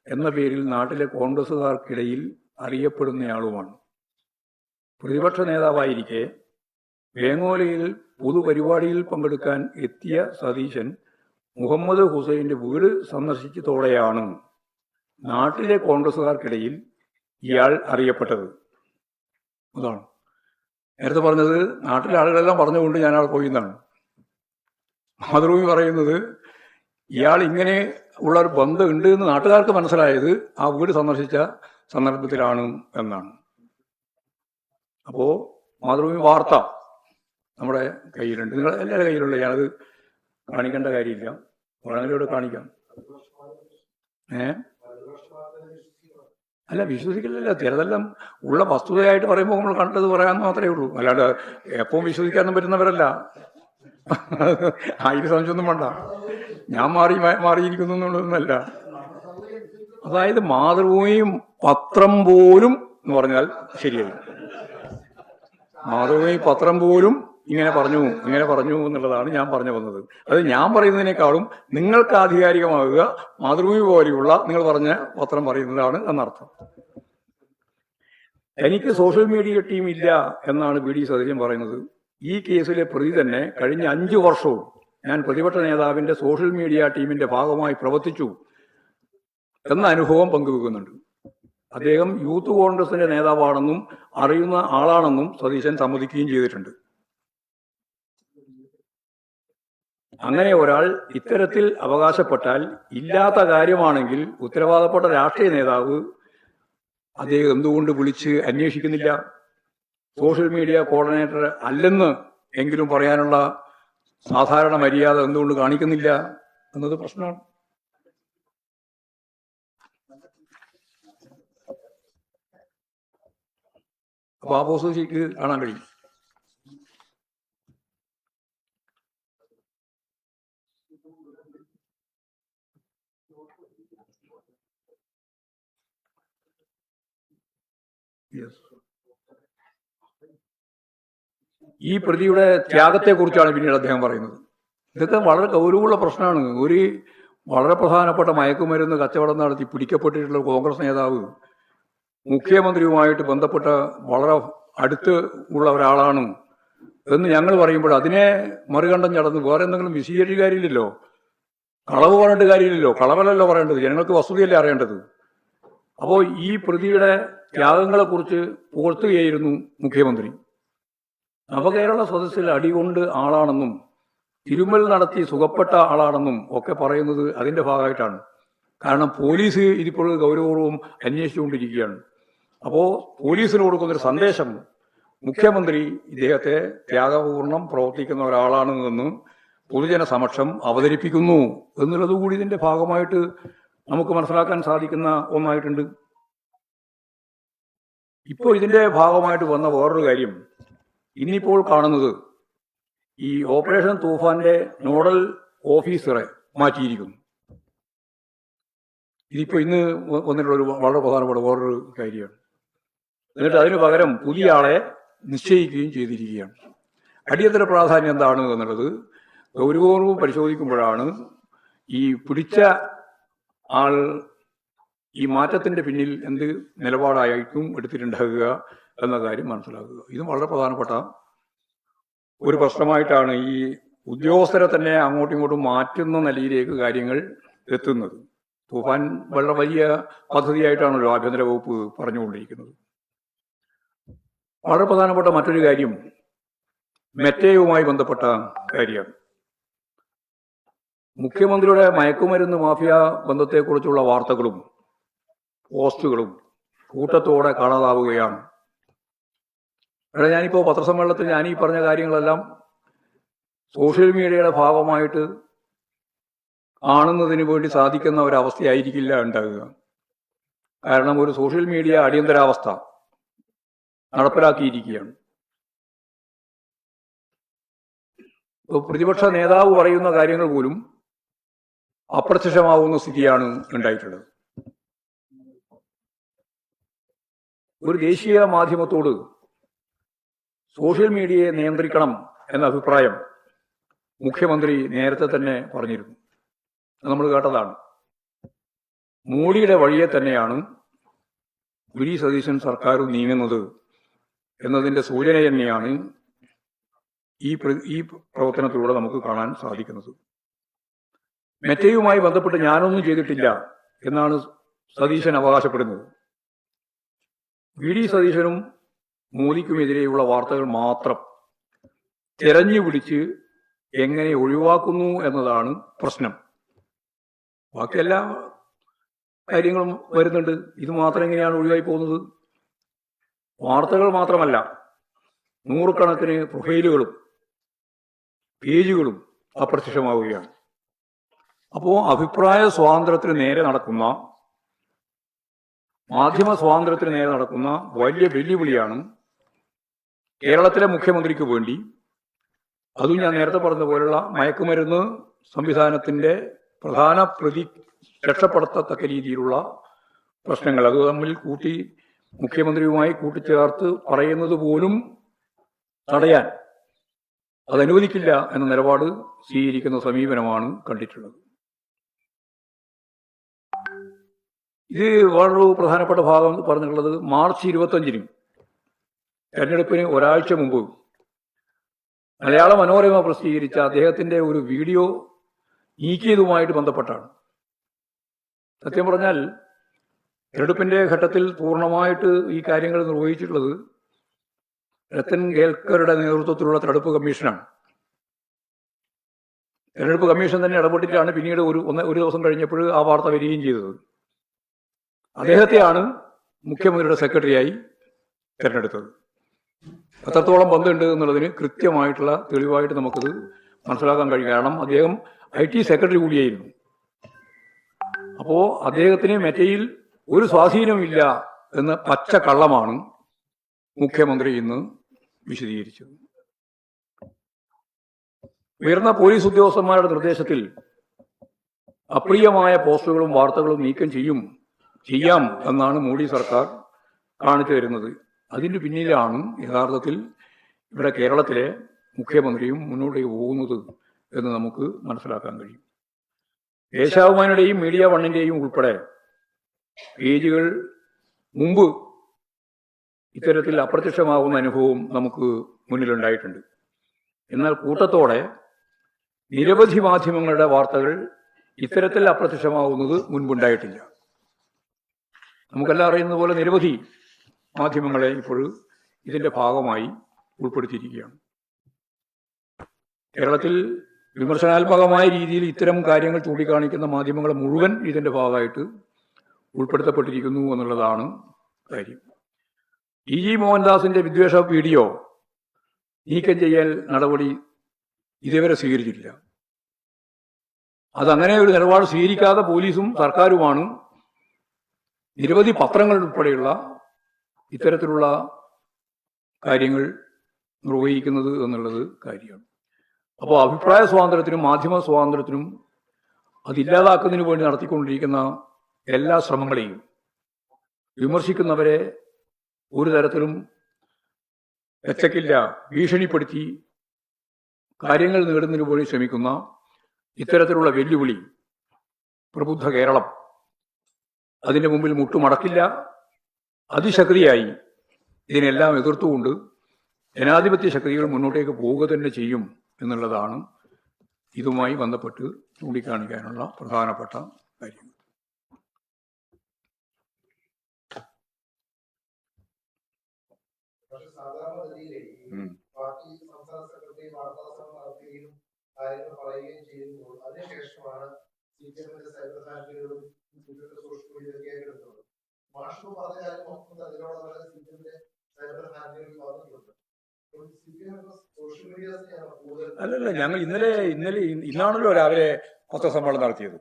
എന്ന പേരിൽ നാട്ടിലെ കോൺഗ്രസുകാർക്കിടയിൽ അറിയപ്പെടുന്നയാളുമാണ്. പ്രതിപക്ഷ നേതാവായിരിക്കെ വേങ്ങോലയിൽ പൊതുപരിപാടിയിൽ പങ്കെടുക്കാൻ എത്തിയ സതീശൻ മുഹമ്മദ് ഹുസൈൻ്റെ വീട് സന്ദർശിച്ചതോടെയാണ് നാട്ടിലെ കോൺഗ്രസുകാർക്കിടയിൽ ഇയാൾ അറിയപ്പെട്ടത്. അതാണ് നേരത്തെ പറഞ്ഞത്. നാട്ടിലെ ആളുകളെല്ലാം പറഞ്ഞുകൊണ്ട് ഞാൻ അവിടെ പോയി എന്നാണ്. മാതൃഭൂമി പറയുന്നത് ഇയാൾ ഇങ്ങനെ ഉള്ള ഒരു ബന്ധം ഉണ്ട് എന്ന് നാട്ടുകാർക്ക് മനസ്സിലായത് ആ വീട് സന്ദർശിച്ച സന്ദർഭത്തിലാണ് എന്നാണ്. അപ്പോൾ മാതൃഭൂമി വാർത്ത നമ്മുടെ കയ്യിലുണ്ട്, നിങ്ങൾ എല്ലാവരുടെ കയ്യിലുള്ള, ഞാനത് കാണിക്കേണ്ട കാര്യമില്ല, വേണമെങ്കിലൂടെ കാണിക്കാം. അല്ല, വിശ്വസിക്കില്ലല്ല, ചിലതെല്ലാം ഉള്ള വസ്തുതയായിട്ട് പറയുമ്പോൾ നമ്മൾ കണ്ടത് പറയാമെന്ന് മാത്രമേ ഉള്ളൂ, അല്ലാണ്ട് എപ്പോൾ വിശ്വസിക്കാനും പറ്റുന്നവരല്ല. ആയിരം സംശയമൊന്നും വേണ്ട, ഞാൻ മാറിയിരിക്കുന്നു എന്നുള്ളതൊന്നുമല്ല. അതായത് മാതൃഭൂമിയും പത്രം പോലും എന്ന് പറഞ്ഞാൽ ശരിയായി, മാതൃഭൂമി പത്രം പോലും ഇങ്ങനെ പറഞ്ഞു എന്നുള്ളതാണ് ഞാൻ പറഞ്ഞു വന്നത്. അത് ഞാൻ പറയുന്നതിനേക്കാളും നിങ്ങൾക്ക് ആധികാരികമാകുക മാതൃഭൂമി പോലെയുള്ള നിങ്ങൾ പറഞ്ഞ പത്രം പറയുന്നതാണ് എന്നർത്ഥം. എനിക്ക് സോഷ്യൽ മീഡിയ ടീം ഇല്ല എന്നാണ് വി ഡി സതീശൻ പറയുന്നത്. ഈ കേസിലെ പ്രതി തന്നെ കഴിഞ്ഞ 5 വർഷവും ഞാൻ പ്രതിപക്ഷ നേതാവിന്റെ സോഷ്യൽ മീഡിയ ടീമിന്റെ ഭാഗമായി പ്രവർത്തിച്ചു എന്ന അനുഭവം പങ്കുവെക്കുന്നുണ്ട്. അദ്ദേഹം യൂത്ത് കോൺഗ്രസിന്റെ നേതാവാണെന്നും അറിയുന്ന ആളാണെന്നും സതീശൻ സമ്മതിക്കുകയും ചെയ്തിട്ടുണ്ട്. അങ്ങനെ ഒരാൾ ഇത്തരത്തിൽ അവകാശപ്പെട്ടാൽ ഇല്ലാത്ത കാര്യമാണെങ്കിൽ ഉത്തരവാദപ്പെട്ട രാഷ്ട്രീയ നേതാവ് അദ്ദേഹം എന്തുകൊണ്ട് വിളിച്ച് അന്വേഷിക്കുന്നില്ല? സോഷ്യൽ മീഡിയ കോർഡിനേറ്റർ അല്ലെന്ന് എങ്കിലും പറയാനുള്ള സാധാരണ മര്യാദ എന്തുകൊണ്ട് കാണിക്കുന്നില്ല എന്നത് പ്രശ്നമാണ്. അപ്പൊ ആ പോസ്റ്റ് ശരിക്ക് കാണാൻ കഴിയും. ഈ പ്രതിയുടെ ത്യാഗത്തെക്കുറിച്ചാണ് പിന്നീട് അദ്ദേഹം പറയുന്നത്. ഇതൊക്കെ വളരെ ഗൗരവമുള്ള പ്രശ്നമാണ്. ഒരു വളരെ പ്രധാനപ്പെട്ട മയക്കുമരുന്ന് കച്ചവടം നടത്തി പിടിക്കപ്പെട്ടിട്ടുള്ള കോൺഗ്രസ് നേതാവ് മുഖ്യമന്ത്രിയുമായിട്ട് ബന്ധപ്പെട്ട വളരെ അടുത്ത് ഉള്ള ഒരാളാണ് എന്ന് ഞങ്ങൾ പറയുമ്പോൾ അതിനെ മറികണ്ടം നടന്ന് വേറെ എന്തെങ്കിലും വിശദീകരിച്ച കാര്യമില്ലല്ലോ, കളവ് പറഞ്ഞിട്ട് കാര്യമില്ലല്ലോ, കളവലല്ലോ പറയേണ്ടത്, ജനങ്ങൾക്ക് വസ്തുതയല്ലേ അറിയേണ്ടത്. അപ്പോൾ ഈ പ്രതിയുടെ ത്യാഗങ്ങളെക്കുറിച്ച് പുകഴ്ത്തുകയായിരുന്നു മുഖ്യമന്ത്രി. നവകേരള സദസ്സിൽ അടികൊണ്ട് ആളാണെന്നും തിരുമൽ നടത്തി സുഖപ്പെട്ട ആളാണെന്നും ഒക്കെ പറയുന്നത് അതിന്റെ ഭാഗമായിട്ടാണ്. കാരണം പോലീസ് ഇതിപ്പോൾ ഗൗരവപൂർവ്വം അന്വേഷിച്ചുകൊണ്ടിരിക്കുകയാണ്. അപ്പോൾ പോലീസിന് കൊടുക്കുന്നൊരു സന്ദേശം മുഖ്യമന്ത്രി ഇദ്ദേഹത്തെ ത്യാഗപൂർണം പ്രവർത്തിക്കുന്ന ഒരാളാണ് എന്ന് പൊതുജന സമക്ഷം അവതരിപ്പിക്കുന്നു എന്നുള്ളത് കൂടി ഇതിന്റെ ഭാഗമായിട്ട് നമുക്ക് മനസ്സിലാക്കാൻ സാധിക്കുന്ന ഒന്നായിട്ടുണ്ട്. ഇപ്പോൾ ഇതിന്റെ ഭാഗമായിട്ട് വന്ന വേറൊരു കാര്യം, ഇന്നിപ്പോൾ കാണുന്നത് ഈ ഓപ്പറേഷൻ തൂഫാന്റെ നോഡൽ ഓഫീസറെ മാറ്റിയിരിക്കുന്നു. ഇതിപ്പോ ഇന്ന് വന്നിട്ടുള്ള ഒരു വളരെ പ്രധാനപ്പെട്ട വേറൊരു കാര്യമാണ്. എന്നിട്ട് അതിനു പകരം പുതിയ ആളെ നിശ്ചയിക്കുകയും ചെയ്തിരിക്കുകയാണ്. അടിയന്തര പ്രാധാന്യം എന്താണ് എന്നുള്ളത് ഗൗരവപൂർവ്വം പരിശോധിക്കുമ്പോഴാണ് ഈ പിടിച്ച ആൾ ഈ മാറ്റത്തിന്റെ പിന്നിൽ എന്ത് നിലപാടായിട്ടും എടുത്തിട്ടുണ്ടാകുക എന്ന കാര്യം മനസ്സിലാക്കുക. ഇതും വളരെ പ്രധാനപ്പെട്ട ഒരു പ്രശ്നമായിട്ടാണ് ഈ ഉദ്യോഗസ്ഥരെ തന്നെ അങ്ങോട്ടും ഇങ്ങോട്ടും മാറ്റുന്ന നിലയിലേക്ക് കാര്യങ്ങൾ എത്തുന്നത്. തൂഫാൻ വളരെ വലിയ പദ്ധതിയായിട്ടാണല്ലോ ആഭ്യന്തര വകുപ്പ് പറഞ്ഞുകൊണ്ടിരിക്കുന്നത്. വളരെ പ്രധാനപ്പെട്ട മറ്റൊരു കാര്യം മെറ്റയുമായി ബന്ധപ്പെട്ട കാര്യമാണ്. മുഖ്യമന്ത്രിയുടെ മയക്കുമരുന്ന് മാഫിയ ബന്ധത്തെക്കുറിച്ചുള്ള വാർത്തകളും പോസ്റ്റുകളും കൂട്ടത്തോടെ കാണാതാവുകയാണ്. ഇവിടെ ഞാനിപ്പോൾ പത്രസമ്മേളനത്തിൽ ഞാൻ ഈ പറഞ്ഞ കാര്യങ്ങളെല്ലാം സോഷ്യൽ മീഡിയയുടെ ഭാഗമായിട്ട് കാണുന്നതിന് വേണ്ടി സാധിക്കുന്ന ഒരവസ്ഥയായിരിക്കില്ല ഉണ്ടാകുക. കാരണം ഒരു സോഷ്യൽ മീഡിയ അടിയന്തരാവസ്ഥ നടപ്പിലാക്കിയിരിക്കുകയാണ്. പ്രതിപക്ഷ നേതാവ് പറയുന്ന കാര്യങ്ങൾ പോലും അപ്രത്യക്ഷമാവുന്ന സ്ഥിതിയാണ് ഉണ്ടായിട്ടുള്ളത്. ഒരു ദേശീയ മാധ്യമത്തോട് സോഷ്യൽ മീഡിയയെ നിയന്ത്രിക്കണം എന്ന അഭിപ്രായം മുഖ്യമന്ത്രി നേരത്തെ തന്നെ പറഞ്ഞിരുന്നു. നമ്മൾ കേട്ടതാണ്. മോഡിയുടെ വഴിയെ തന്നെയാണ് വി ഡി സതീശൻ സർക്കാരും നീങ്ങുന്നത് എന്നതിന്റെ സൂചന തന്നെയാണ് ഈ പ്രവർത്തനത്തിലൂടെ നമുക്ക് കാണാൻ സാധിക്കുന്നത്. മെറ്റയുമായി ബന്ധപ്പെട്ട് ഞാനൊന്നും ചെയ്തിട്ടില്ല എന്നാണ് സതീശൻ അവകാശപ്പെടുന്നത്. വി ഡി സതീശനും മോദിക്കുമെതിരെയുള്ള വാർത്തകൾ മാത്രം തെരഞ്ഞു പിടിച്ച് എങ്ങനെ ഒഴിവാക്കുന്നു എന്നതാണ് പ്രശ്നം. ബാക്കി എല്ലാ കാര്യങ്ങളും വരുന്നുണ്ട്. ഇത് മാത്രം എങ്ങനെയാണ് ഒഴിവായി പോകുന്നത്? വാർത്തകൾ മാത്രമല്ല, നൂറുകണക്കിന് പ്രൊഫൈലുകളും പേജുകളും അപ്രത്യക്ഷമാവുകയാണ്. അപ്പോൾ അഭിപ്രായ സ്വാതന്ത്ര്യത്തിന് നേരെ നടക്കുന്ന, മാധ്യമ സ്വാതന്ത്ര്യത്തിന് നേരെ നടക്കുന്ന വലിയ വെല്ലുവിളിയാണ് കേരളത്തിലെ മുഖ്യമന്ത്രിക്ക് വേണ്ടി, അതും ഞാൻ നേരത്തെ പറഞ്ഞ പോലുള്ള മയക്കുമരുന്ന് സംവിധാനത്തിന്റെ പ്രധാന പ്രതി രക്ഷപ്പെടുത്തത്തക്ക രീതിയിലുള്ള പ്രശ്നങ്ങൾ അത് തമ്മിൽ മുഖ്യമന്ത്രിയുമായി കൂട്ടിച്ചേർത്ത് പറയുന്നത് പോലും തടയാൻ അതനുവദിക്കില്ല എന്ന നിലപാട് സ്വീകരിക്കുന്ന സമീപനമാണ് കണ്ടിട്ടുള്ളത്. ഇത് വളരെ പ്രധാനപ്പെട്ട ഭാഗം പറഞ്ഞിട്ടുള്ളത് മാർച്ച് 25-ന് തെരഞ്ഞെടുപ്പിന് ഒരാഴ്ച മുമ്പ് മലയാള മനോരമ പ്രസിദ്ധീകരിച്ച അദ്ദേഹത്തിന്റെ ഒരു വീഡിയോ നീക്കിയതുമായിട്ട് ബന്ധപ്പെട്ടാണ്. സത്യം പറഞ്ഞാൽ തെരഞ്ഞെടുപ്പിന്റെ ഘട്ടത്തിൽ പൂർണ്ണമായിട്ട് ഈ കാര്യങ്ങൾ നിർവഹിച്ചിട്ടുള്ളത് രത്തൻ കേൽക്കറുടെ നേതൃത്വത്തിലുള്ള തെരഞ്ഞെടുപ്പ് കമ്മീഷനാണ്. തെരഞ്ഞെടുപ്പ് കമ്മീഷൻ തന്നെ ഇടപെട്ടിട്ടാണ് പിന്നീട് ഒരു ദിവസം കഴിഞ്ഞപ്പോൾ ആ വാർത്ത വരികയും ചെയ്തത്. അദ്ദേഹത്തെയാണ് മുഖ്യമന്ത്രിയുടെ സെക്രട്ടറിയായി തിരഞ്ഞെടുത്തത്. എത്രത്തോളം ബന്ധമുണ്ട് എന്നുള്ളതിന് കൃത്യമായിട്ടുള്ള തെളിവായിട്ട് നമുക്കത് മനസ്സിലാക്കാൻ കഴിയും. കാരണം അദ്ദേഹം IT സെക്രട്ടറി കൂടിയായിരുന്നു. അപ്പോൾ അദ്ദേഹത്തിന് മെറ്റയിൽ ഒരു സ്വാധീനമില്ല എന്ന പച്ച കള്ളമാണ് മുഖ്യമന്ത്രി ഇന്ന് വിശദീകരിച്ചത്. ഉയർന്ന പോലീസ് ഉദ്യോഗസ്ഥന്മാരുടെ നിർദ്ദേശത്തിൽ അപ്രിയമായ പോസ്റ്റുകളും വാർത്തകളും നീക്കം ചെയ്യാം എന്നാണ് മോഡി സർക്കാർ കാണിച്ചു തരുന്നത്. അതിന് പിന്നിലാണ് യഥാർത്ഥത്തിൽ ഇവിടെ കേരളത്തിലെ മുഖ്യമന്ത്രിയും മുന്നോട്ടേക്ക് പോകുന്നത് എന്ന് നമുക്ക് മനസ്സിലാക്കാൻ കഴിയും. ദേശാഭിമാനിയുടെയും മീഡിയ വണ്ണിന്റെയും ഉൾപ്പെടെ പേജുകൾ മുമ്പ് ഇത്തരത്തിൽ അപ്രത്യക്ഷമാകുന്ന അനുഭവം നമുക്ക് മുന്നിലുണ്ടായിട്ടുണ്ട്. എന്നാൽ കൂട്ടത്തോടെ നിരവധി മാധ്യമങ്ങളുടെ വാർത്തകൾ ഇത്തരത്തിൽ അപ്രത്യക്ഷമാകുന്നത് മുൻപുണ്ടായിട്ടില്ല. നമുക്കെല്ലാം അറിയുന്ന പോലെ നിരവധി മാധ്യമങ്ങളെ ഇപ്പോൾ ഇതിന്റെ ഭാഗമായി ഉൾപ്പെടുത്തിയിരിക്കുകയാണ്. കേരളത്തിൽ വിമർശനാത്മകമായ രീതിയിൽ ഇത്തരം കാര്യങ്ങൾ ചൂണ്ടിക്കാണിക്കുന്ന മാധ്യമങ്ങൾ മുഴുവൻ ഇതിന്റെ ഭാഗമായിട്ട് ഉൾപ്പെടുത്തപ്പെട്ടിരിക്കുന്നു എന്നുള്ളതാണ് കാര്യം. TG മോഹൻദാസിന്റെ വിദ്വേഷ വീഡിയോ നീക്കം ചെയ്യൽ നടപടി ഇതുവരെ സ്വീകരിച്ചിട്ടില്ല. അതങ്ങനെ ഒരു നിലപാട് സ്വീകരിക്കാതെ പോലീസും സർക്കാരുമാണ് നിരവധി പത്രങ്ങൾ ഉൾപ്പെടെയുള്ള ഇത്തരത്തിലുള്ള കാര്യങ്ങൾ നിർവഹിക്കുന്നത് എന്നുള്ളത് കാര്യമാണ്. അപ്പോൾ അഭിപ്രായ സ്വാതന്ത്ര്യത്തിനും മാധ്യമ സ്വാതന്ത്ര്യത്തിനും അതില്ലാതാക്കുന്നതിന് വേണ്ടി നടത്തിക്കൊണ്ടിരിക്കുന്ന എല്ലാ ശ്രമങ്ങളെയും വിമർശിക്കുന്നവരെ ഒരു തരത്തിലും വെച്ചക്കില്ല ഭീഷണിപ്പെടുത്തി കാര്യങ്ങൾ നേടുന്നതിന് വേണ്ടി ശ്രമിക്കുന്ന ഇത്തരത്തിലുള്ള വെല്ലുവിളി പ്രബുദ്ധ കേരളം അതിന്റെ മുമ്പിൽ മുട്ടുമടക്കില്ല. അതിശക്തിയായി ഇതിനെല്ലാം എതിർത്തുകൊണ്ട് ജനാധിപത്യ ശക്തികൾ മുന്നോട്ടേക്ക് പോവുക തന്നെ ചെയ്യും എന്നുള്ളതാണ് ഇതുമായി ബന്ധപ്പെട്ട് ചൂണ്ടിക്കാണിക്കാനുള്ള പ്രധാനപ്പെട്ട കാര്യങ്ങൾ.
പാർട്ടി സംസ്ഥാന സെക്രട്ടറി വാർത്താസമ്മേളനം നടത്തുകയും കാര്യങ്ങൾ പറയുകയും ചെയ്യുമ്പോൾ അതിനുശേഷമാണ് CPM-ന്റെ സൈബർ ഹാൻഡിലുകളും സോഷ്യൽ മീഡിയയൊക്കെ ഏറ്റെടുത്തത്. മാഷ് പറഞ്ഞ കാര്യം മൊത്തം അതിനോട് CPM-ന്റെ സൈബർ ഹാൻഡിലുകൾ വന്നിട്ടുണ്ട്. സോഷ്യൽ മീഡിയയാണ് കൂടുതൽ.
അല്ലല്ല, ഞങ്ങൾ ഇന്നാണല്ലോ രാവിലെ പത്രസമ്മേളനം നടത്തിയത്.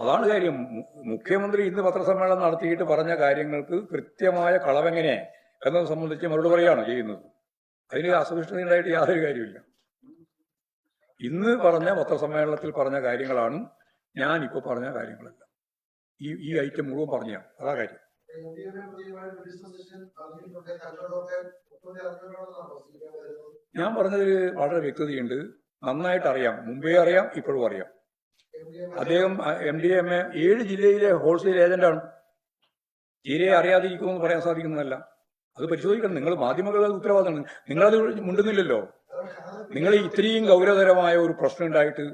അതാണ് കാര്യം. മുഖ്യമന്ത്രി ഇന്ന് പത്രസമ്മേളനം നടത്തിയിട്ട് പറഞ്ഞ കാര്യങ്ങൾക്ക് കൃത്യമായ കളവെങ്ങനെ എന്നത് സംബന്ധിച്ച് മറുപടി പറയുകയാണ് ചെയ്യുന്നത്. അതിന് അസഹിഷ്ണുതയുണ്ടായിട്ട് യാതൊരു കാര്യമില്ല. ഇന്ന് പറഞ്ഞ പത്രസമ്മേളനത്തിൽ പറഞ്ഞ കാര്യങ്ങളാണ് ഞാനിപ്പോൾ പറഞ്ഞ കാര്യങ്ങളല്ല. ഈ ഐറ്റം മുഴുവൻ പറഞ്ഞാണ്. അതാ കാര്യം. ഞാൻ പറഞ്ഞതിൽ വളരെ വ്യക്തതയുണ്ട്. നന്നായിട്ട് അറിയാം, മുമ്പേ അറിയാം, ഇപ്പോഴും അറിയാം. അദ്ദേഹം MDMA 7 ജില്ലയിലെ ഹോൾസെയിൽ ഏജന്റാണ്. തീരെ അറിയാതിരിക്കുമെന്ന് പറയാൻ സാധിക്കുന്നതല്ല. അത് പരിശോധിക്കണം. നിങ്ങൾ മാധ്യമങ്ങളുടെ ഉത്തരവാദിത്തമാണ്. നിങ്ങളത് മുണ്ടുന്നില്ലല്ലോ. നിങ്ങൾ ഇത്രയും ഗൗരവതരമായ ഒരു പ്രശ്നം ഉണ്ടായിട്ട്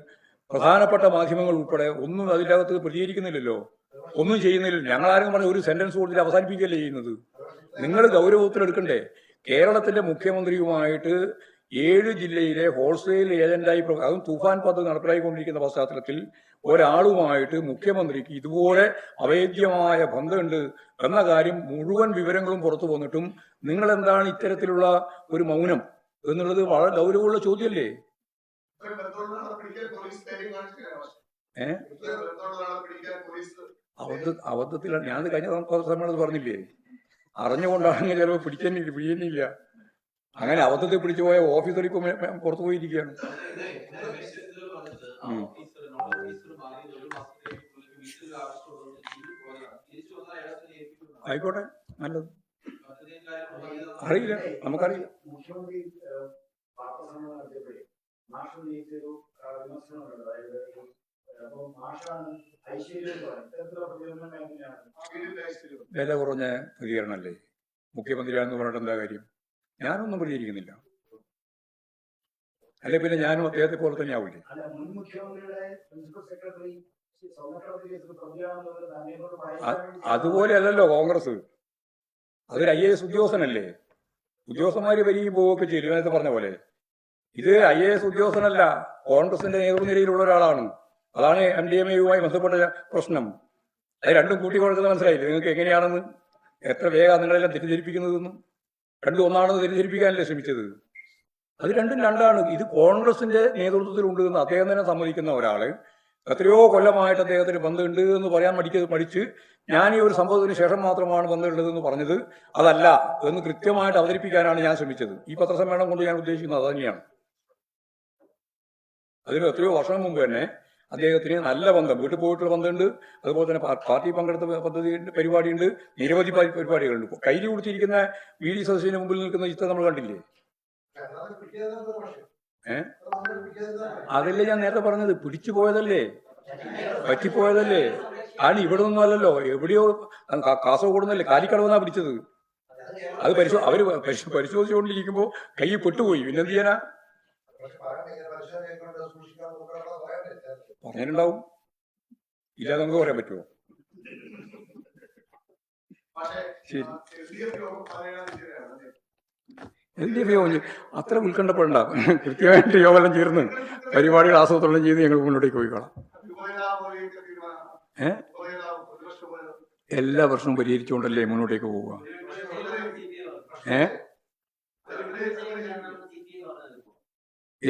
പ്രധാനപ്പെട്ട മാധ്യമങ്ങൾ ഉൾപ്പെടെ ഒന്നും അതിൻ്റെ അകത്ത് പ്രതികരിക്കുന്നില്ലല്ലോ, ഒന്നും ചെയ്യുന്നില്ലല്ലോ. ഞങ്ങളാരും പറഞ്ഞ ഒരു സെന്റൻസ് കൊടുത്തിട്ട് അവസാനിപ്പിക്കുകയല്ലേ ചെയ്യുന്നത്. നിങ്ങൾ ഗൗരവത്തിലെടുക്കണ്ടേ? കേരളത്തിന്റെ മുഖ്യമന്ത്രിയുമായിട്ട് 7 ജില്ലയിലെ ഹോൾസെയിൽ ഏജന്റായി അതും തൂഫാൻ പദ്ധതി നടപ്പിലാക്കിക്കൊണ്ടിരിക്കുന്ന പശ്ചാത്തലത്തിൽ ഒരാളുമായിട്ട് മുഖ്യമന്ത്രിക്ക് ഇതുപോലെ അവേദ്യമായ ബന്ധമുണ്ട് എന്ന കാര്യം മുഴുവൻ വിവരങ്ങളും പുറത്തു വന്നിട്ടും നിങ്ങൾ എന്താണ് ഇത്തരത്തിലുള്ള ഒരു മൗനം എന്നുള്ളത് വളരെ ഗൗരവമുള്ള ചോദ്യമല്ലേ? അബദ്ധത്തിലാണ് ഞാൻ കഴിഞ്ഞ സമ്മേളനത്തിൽ പറഞ്ഞില്ലേ, അറിഞ്ഞുകൊണ്ടാണെങ്കിൽ ചിലപ്പോൾ പിടിക്കുന്നില്ല. അങ്ങനെ അബദ്ധത്തിൽ പിടിച്ചു പോയ ഓഫീസർ ഇപ്പൊ പുറത്തു പോയിരിക്കുകയാണ്. ആയിക്കോട്ടെ, നല്ലത്. അറിയില്ല, നമുക്കറിയില്ല.
മുഖ്യമന്ത്രി വാർത്താസമ്മേളനം നടത്തിയപ്പോഴേ മാഷ് ഉന്നയിച്ചൊരു വിമർശനം ഉണ്ട്. അതായത് അപ്പോൾ മാഷാണ് ഐശ്വര്യം ഇത്തരത്തിലുള്ള പ്രതികരണം എങ്ങനെയാണ്?
വില കുറഞ്ഞ പ്രതികരണമല്ലേ മുഖ്യമന്ത്രിയാണെന്ന് പറഞ്ഞിട്ട് എന്താ കാര്യം? ഞാനൊന്നും പ്രതികരിക്കുന്നില്ല. അല്ലെ പിന്നെ ഞാനും അദ്ദേഹത്തെ പോലെ തന്നെ ആവില്ലേ?
അല്ല, മുൻ മുഖ്യമന്ത്രിയുടെ പ്രിൻസിപ്പൽ സെക്രട്ടറി
അതുപോലെ അല്ലല്ലോ കോൺഗ്രസ്. അതൊരു IAS ഉദ്യോഗസ്ഥനല്ലേ? ഉദ്യോഗസ്ഥന്മാര് വരികയും പോവുകയൊക്കെ ചെയ്യും നേരത്തെ പറഞ്ഞ പോലെ. ഇത് IAS ഉദ്യോഗസ്ഥനല്ല, കോൺഗ്രസിന്റെ നേതൃനിരയിലുള്ള ഒരാളാണ്. അതാണ് MDMA-യുമായി ബന്ധപ്പെട്ട പ്രശ്നം. അത് രണ്ടും കൂട്ടിക്കൊടുക്കുന്നത് മനസ്സിലായില്ലേ നിങ്ങൾക്ക് എങ്ങനെയാണെന്ന്? എത്ര വേഗം നിങ്ങളെല്ലാം തെറ്റിദ്ധരിപ്പിക്കുന്നതെന്നും. രണ്ടും ഒന്നാണെന്ന് തെറ്റിദ്ധരിപ്പിക്കാനല്ലേ ശ്രമിച്ചത്? അത് രണ്ടും രണ്ടാണ്. ഇത് കോൺഗ്രസിന്റെ നേതൃത്വത്തിലുണ്ട് എന്ന് അദ്ദേഹം തന്നെ സമ്മതിക്കുന്ന ഒരാള് എത്രയോ കൊല്ലമായിട്ട് അദ്ദേഹത്തിന് ബന്ധമുണ്ട് എന്ന് പറയാൻ മടിച്ച് ഞാൻ ഈ ഒരു സംഭവത്തിന് ശേഷം മാത്രമാണ് ബന്ധമുള്ളതെന്ന് പറഞ്ഞത് അതല്ല എന്ന് കൃത്യമായിട്ട് അവതരിപ്പിക്കാനാണ് ഞാൻ ശ്രമിച്ചത്. ഈ പത്രസമ്മേളനം കൊണ്ട് ഞാൻ ഉദ്ദേശിക്കുന്നത് അത് തന്നെയാണ്. അതിന് എത്രയോ വർഷം മുമ്പ് തന്നെ അദ്ദേഹത്തിന് നല്ല ബന്ധം, വീട്ടിൽ പോയിട്ടുള്ള ബന്ധമുണ്ട്. അതുപോലെ തന്നെ പാർട്ടി പങ്കെടുത്ത പദ്ധതി പരിപാടിയുണ്ട്, നിരവധി പരിപാടികളുണ്ട്. കയ്യിൽ കുടിച്ചിരിക്കുന്ന VD സദസ്സിന് മുമ്പിൽ നിൽക്കുന്ന ചിത്രം നമ്മൾ കണ്ടില്ലേ? അതല്ലേ ഞാൻ നേരത്തെ പറഞ്ഞത്, പിടിച്ചു പോയതല്ലേ, പറ്റിപ്പോയതല്ലേ. ആണ് ഇവിടെ നിന്നും അല്ലല്ലോ, എവിടെയോ കാസർഗോഡ് നിന്നല്ലേ, കാലിക്കടവെന്നാ പിടിച്ചത്. അത് അവര് പരിശോധിച്ചുകൊണ്ടിരിക്കുമ്പോ കൈ പെട്ടുപോയി. പിന്നെന്ത് ചെയ്യാനാ? പറഞ്ഞിട്ടുണ്ടാവും, ഇല്ലാതെ നമുക്ക് പറയാൻ പറ്റുമോ? ശരി, LDF യോഗം അത്ര ഉത്കണ്ഠപ്പെടണ്ട. കൃത്യമായിട്ട് യോഗം ചേർന്ന് പരിപാടികൾ ആസൂത്രണം ചെയ്ത് ഞങ്ങൾ മുന്നോട്ടേക്ക് പോയിക്കോളാം. എല്ലാ പ്രശ്നവും പരിഹരിച്ചുകൊണ്ടല്ലേ മുന്നോട്ടേക്ക് പോവുക.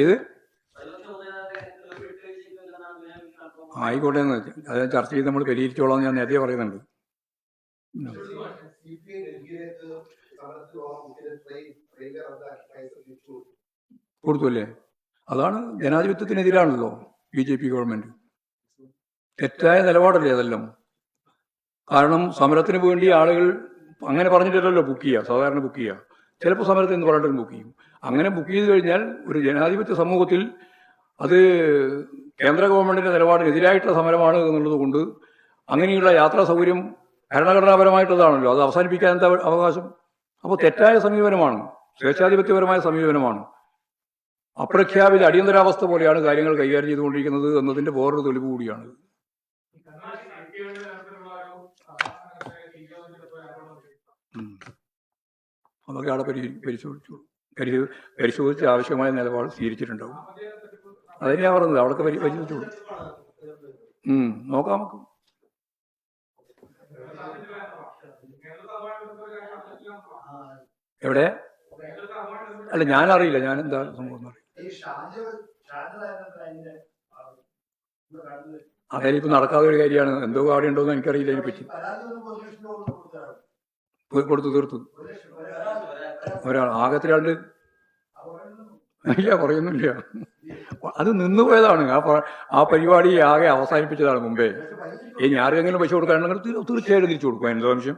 ഇത് ആയിക്കോട്ടെ എന്ന് അത് ചർച്ച ചെയ്ത് നമ്മൾ പരിഹരിച്ചോളാം ഞാൻ നേരത്തെ പറയുന്നുണ്ട്. കൊടുത്തു അല്ലേ? അതാണ് ജനാധിപത്യത്തിനെതിരാണല്ലോ BJP ഗവൺമെന്റ്. തെറ്റായ നിലപാടല്ലേ അതെല്ലാം. കാരണം സമരത്തിന് വേണ്ടി ആളുകൾ അങ്ങനെ പറഞ്ഞിട്ടല്ലോ ബുക്ക് ചെയ്യുക, സാധാരണ ബുക്ക് ചെയ്യുക. ചിലപ്പോൾ സമരത്തിന് എന്ന് പറഞ്ഞിട്ട് ബുക്ക് ചെയ്യും. അങ്ങനെ ബുക്ക് ചെയ്ത് കഴിഞ്ഞാൽ ഒരു ജനാധിപത്യ സമൂഹത്തിൽ അത് കേന്ദ്ര ഗവൺമെന്റിന്റെ നിലപാടിനെതിരായിട്ടുള്ള സമരമാണ് എന്നുള്ളത് കൊണ്ട് അങ്ങനെയുള്ള യാത്രാ സൗകര്യം ഭരണഘടനാപരമായിട്ടുള്ളതാണല്ലോ, അത് അവസാനിപ്പിക്കാൻ എന്താ അവകാശം? അപ്പോൾ തെറ്റായ സമീപനമാണ്, സ്വേച്ഛാധിപത്യപരമായ സമീപനമാണ്. അപ്രഖ്യാപിത അടിയന്തരാവസ്ഥ പോലെയാണ് കാര്യങ്ങൾ കൈകാര്യം ചെയ്തുകൊണ്ടിരിക്കുന്നത് എന്നതിന്റെ വേറൊരു തെളിവ് കൂടിയാണ്. അതൊക്കെ അവിടെ പരിശോധിച്ച് ആവശ്യമായ നിലപാട് സ്വീകരിച്ചിട്ടുണ്ടാവും. അതന്നെയാ പറഞ്ഞത്, അവിടെയൊക്കെ പരിശോധിച്ചോളൂ. നോക്കാം നമുക്ക്. എവിടെ? അല്ല, ഞാനറിയില്ല, ഞാൻ എന്താ സംഭവം അറിയില്ല. അതായത് ഇപ്പൊ നടക്കാത്ത ഒരു കാര്യമാണ്. എന്തോ അവിടെ ഉണ്ടോന്ന് എനിക്കറിയില്ല അതിനെ പറ്റി. തീർത്തു ഒരാൾ ആകത്തിലാണ്ട് ഇല്ല, പറയുന്നില്ല. അത് നിന്നുപോയതാണ്. ആ പരിപാടി ആകെ അവസാനിപ്പിച്ചതാണ് മുമ്പേ. ഇനി ആർക്കെങ്കിലും പൈസ കൊടുക്കാനുണ്ടെങ്കിൽ തീർച്ചയായിട്ടും തിരിച്ചു കൊടുക്കും. എന്താ സംശയം?